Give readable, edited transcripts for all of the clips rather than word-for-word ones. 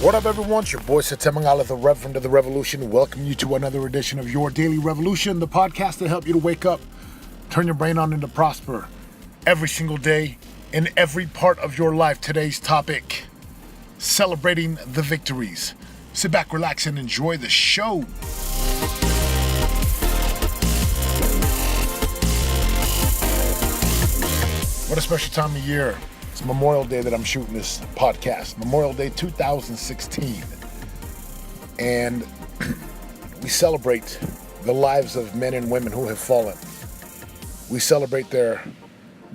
What up, everyone? It's your boy Satemangala, the Reverend of the Revolution. Welcome you to another edition of Your Daily Revolution, the podcast to help you to wake up, turn your brain on, and to prosper every single day in every part of your life. Today's topic, celebrating the victories. Sit back, relax, and enjoy the show. What a special time of year. It's Memorial Day that I'm shooting this podcast. Memorial Day 2016. And we celebrate the lives of men and women who have fallen. We celebrate their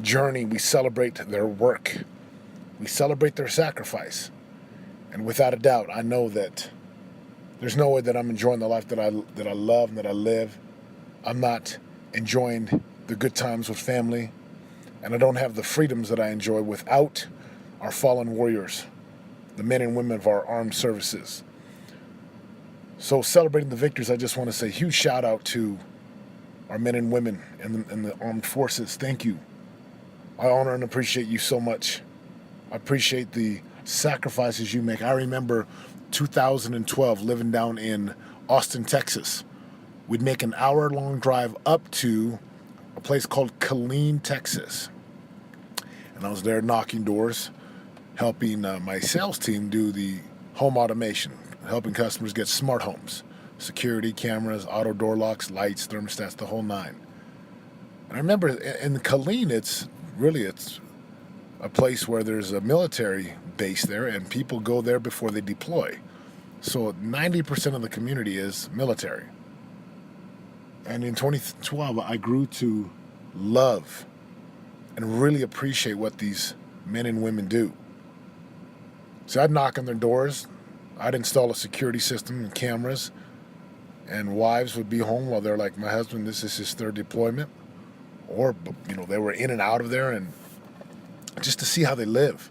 journey. We celebrate their work. We celebrate their sacrifice. And without a doubt, I know that there's no way that I'm enjoying the life that I love and that I live. I'm not enjoying the good times with family. And I don't have the freedoms that I enjoy without our fallen warriors, the men and women of our armed services. So celebrating the victories, I just want to say a huge shout out to our men and women in the armed forces. Thank you. I honor and appreciate you so much. I appreciate the sacrifices you make. I remember 2012 living down in Austin, Texas. We'd make an hour-long drive up to a place called Killeen, Texas. And I was there knocking doors, helping my sales team do the home automation, helping customers get smart homes, security cameras, auto door locks, lights, thermostats, the whole nine. And I remember in Killeen, it's a place where there's a military base there, and people go there before they deploy. So 90% of the community is military. And in 2012, I grew to love and really appreciate what these men and women do. So I'd knock on their doors. I'd install a security system and cameras, and wives would be home while they're like, my husband, this is his third deployment. Or, they were in and out of there, and just to see how they live.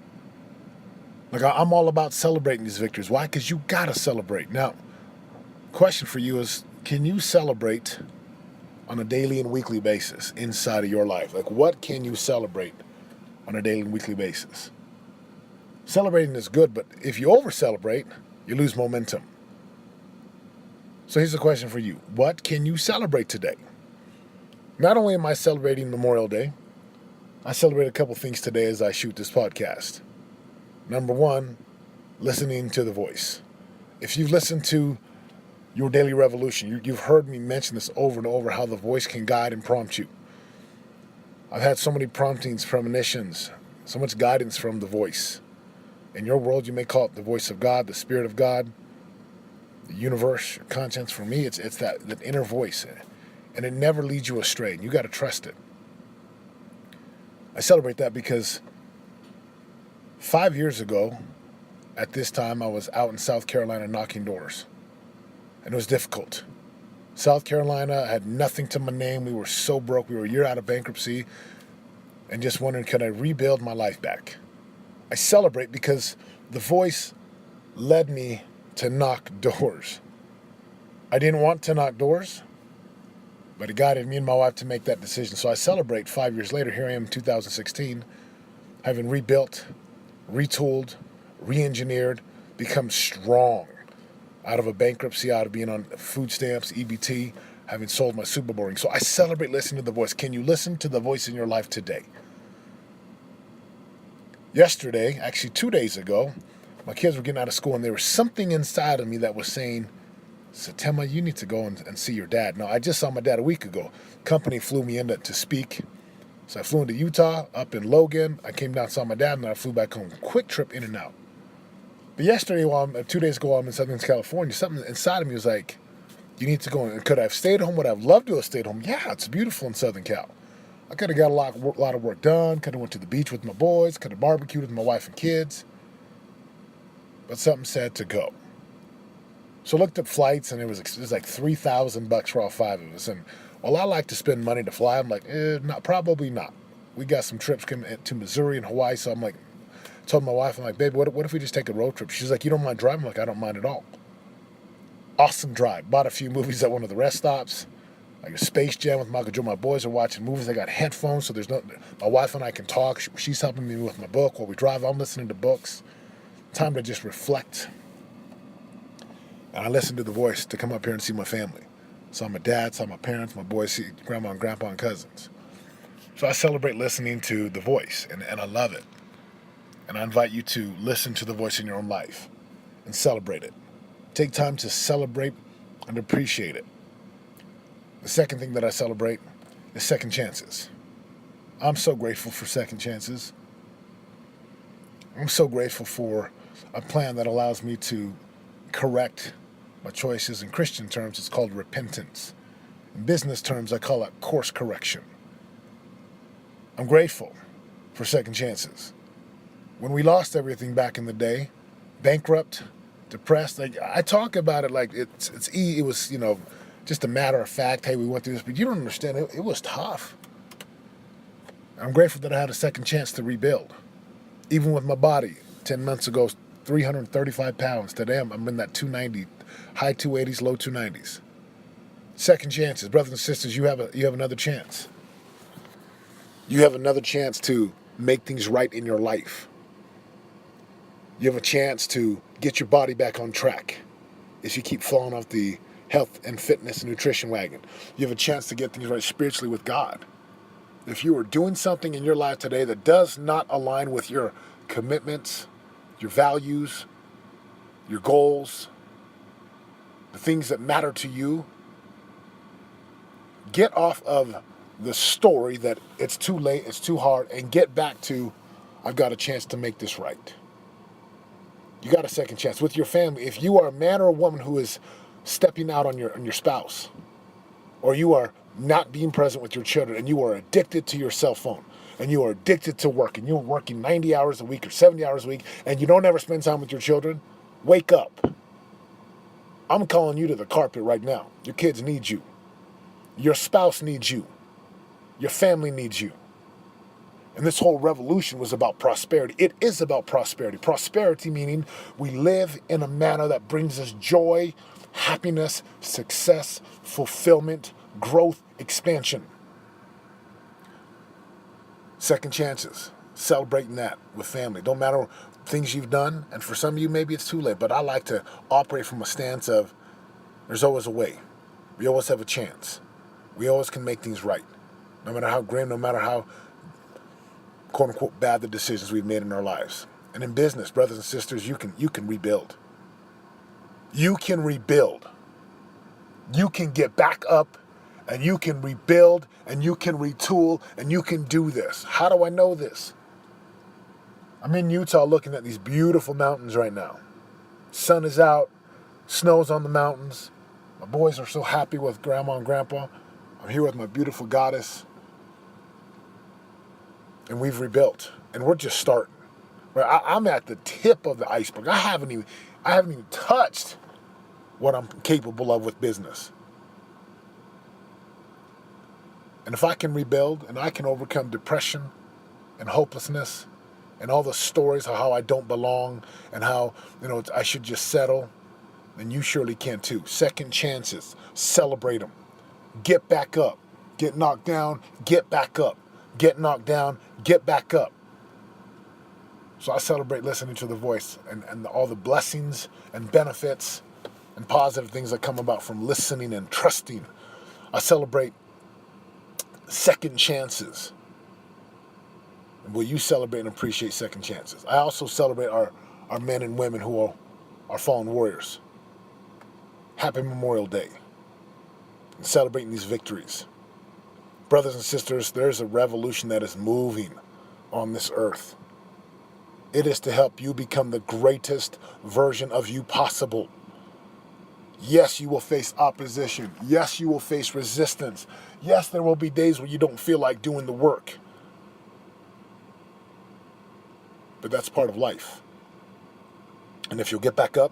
Like, I'm all about celebrating these victories. Why? Because you got to celebrate. Now, question for you is, can you celebrate on a daily and weekly basis inside of your life? Like, what can you celebrate on a daily and weekly basis? Celebrating is good, but if you over-celebrate, you lose momentum. So here's a question for you. What can you celebrate today? Not only am I celebrating Memorial Day, I celebrate a couple things today as I shoot this podcast. Number one, listening to the voice. If you've listened to Your Daily Revolution, you've heard me mention this over and over, how the voice can guide and prompt you. I've had so many promptings, premonitions, so much guidance from the voice. In your world, you may call it the voice of God, the Spirit of God, the universe, your conscience. For me, it's that inner voice, and it never leads you astray, and you got to trust it. I celebrate that because 5 years ago, at this time, I was out in South Carolina knocking doors. And it was difficult. South Carolina had nothing to my name. We were so broke. We were a year out of bankruptcy. And just wondering, could I rebuild my life back? I celebrate because the voice led me to knock doors. I didn't want to knock doors, but it guided me and my wife to make that decision. So I celebrate 5 years later. Here I am in 2016, having rebuilt, retooled, re-engineered, become strong. Out of a bankruptcy, out of being on food stamps, EBT, having sold my Super Bowl ring. So I celebrate listening to the voice. Can you listen to the voice in your life today? Yesterday, actually 2 days ago, my kids were getting out of school, and there was something inside of me that was saying, Satema, you need to go and see your dad. Now, I just saw my dad a week ago. Company flew me in to speak. So I flew into Utah, up in Logan. I came down, saw my dad, and then I flew back home. Quick trip in and out. But yesterday, 2 days ago, I'm in Southern California. Something inside of me was like, you need to go. And could I have stayed home? Would I have loved to have stayed home? Yeah, it's beautiful in Southern Cal. I could have got a lot of work done. Could have went to the beach with my boys. Could have barbecued with my wife and kids. But something said to go. So I looked up flights, and it was like $3,000 for all five of us. And while I like to spend money to fly, I'm like, probably not. We got some trips coming to Missouri and Hawaii, so I'm like, told my wife, I'm like, babe, what if we just take a road trip? She's like, you don't mind driving? I'm like, I don't mind at all. Awesome drive. Bought a few movies at one of the rest stops. Like a Space Jam with Michael Joe. My boys are watching movies. I got headphones, so my wife and I can talk. She's helping me with my book. While we drive, I'm listening to books. Time to just reflect And I listen to the voice to come up here and see my family. Saw my dad, saw my parents, my boys, see grandma and grandpa and cousins. So I celebrate listening to the voice, and I love it. And I invite you to listen to the voice in your own life and celebrate it. Take time to celebrate and appreciate it. The second thing that I celebrate is second chances. I'm so grateful for second chances. I'm so grateful for a plan that allows me to correct my choices. In Christian terms, it's called repentance. In business terms, I call it course correction. I'm grateful for second chances. When we lost everything back in the day, bankrupt, depressed, I talk about it like it was, just a matter of fact, hey, we went through this, but you don't understand, it was tough. I'm grateful that I had a second chance to rebuild. Even with my body, 10 months ago, 335 pounds. Today, I'm in that 290, high 280s, low 290s. Second chances. Brothers and sisters, you have another chance. You have another chance to make things right in your life. You have a chance to get your body back on track if you keep falling off the health and fitness and nutrition wagon. You have a chance to get things right spiritually with God. If you are doing something in your life today that does not align with your commitments, your values, your goals, the things that matter to you, get off of the story that it's too late, it's too hard, and get back to, I've got a chance to make this right. You got a second chance with your family. If you are a man or a woman who is stepping out on your spouse, or you are not being present with your children, and you are addicted to your cell phone, and you are addicted to work, and you're working 90 hours a week or 70 hours a week, and you don't ever spend time with your children, wake up. I'm calling you to the carpet right now. Your kids need you. Your spouse needs you. Your family needs you. And this whole revolution was about prosperity. It is about prosperity. Prosperity meaning we live in a manner that brings us joy, happiness, success, fulfillment, growth, expansion. Second chances. Celebrating that with family. Don't matter things you've done, and for some of you maybe it's too late, but I like to operate from a stance of there's always a way. We always have a chance. We always can make things right. No matter how grim, no matter how quote-unquote bad the decisions we've made in our lives. And in business, brothers and sisters, you can rebuild. You can rebuild. You can get back up, and you can rebuild, and you can retool, and you can do this. How do I know this? I'm in Utah looking at these beautiful mountains right now. Sun is out, snow's on the mountains. My boys are so happy with grandma and grandpa. I'm here with my beautiful goddess. And we've rebuilt, and we're just starting. I'm at the tip of the iceberg. I haven't even touched what I'm capable of with business. And if I can rebuild, and I can overcome depression and hopelessness, and all the stories of how I don't belong, and how I should just settle, then you surely can too. Second chances, celebrate them. Get back up. Get knocked down, get back up. Get knocked down, get back up. So I celebrate listening to the voice and all the blessings and benefits and positive things that come about from listening and trusting. I celebrate second chances. And will you celebrate and appreciate second chances? I also celebrate our men and women who are fallen warriors. Happy Memorial Day. And celebrating these victories. Brothers and sisters, there's a revolution that is moving on this earth. It is to help you become the greatest version of you possible. Yes, you will face opposition. Yes, you will face resistance. Yes, there will be days where you don't feel like doing the work. But that's part of life. And if you'll get back up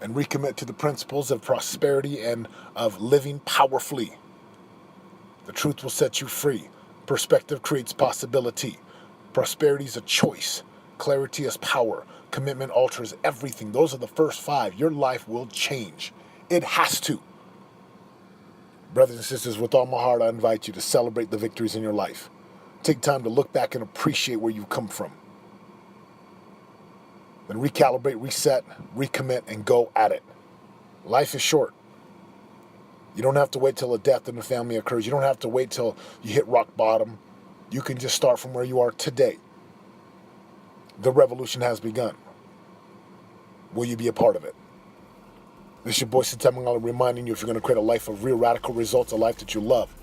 and recommit to the principles of prosperity and of living powerfully, the truth will set you free. Perspective creates possibility. Prosperity is a choice. Clarity is power. Commitment alters everything. Those are the first 5. Your life will change. It has to. Brothers and sisters, with all my heart, I invite you to celebrate the victories in your life. Take time to look back and appreciate where you've come from. then recalibrate, reset, recommit, and go at it. Life is short. You don't have to wait till a death in the family occurs. You don't have to wait till you hit rock bottom. You can just start from where you are today. The revolution has begun. Will you be a part of it? This is your boy Sitemangala reminding you, if you're going to create a life of real radical results, a life that you love,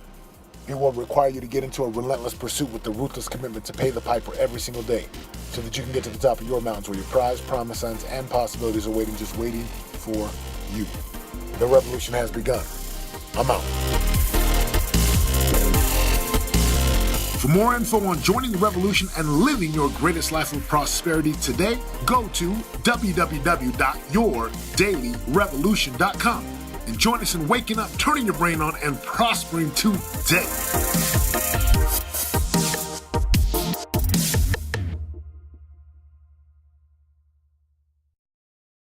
it will require you to get into a relentless pursuit with the ruthless commitment to pay the piper every single day so that you can get to the top of your mountains where your prize, promise, signs, and possibilities are waiting, just waiting for you. The revolution has begun. I'm out. For more info on joining the revolution and living your greatest life of prosperity today, go to www.yourdailyrevolution.com and join us in waking up, turning your brain on, and prospering today.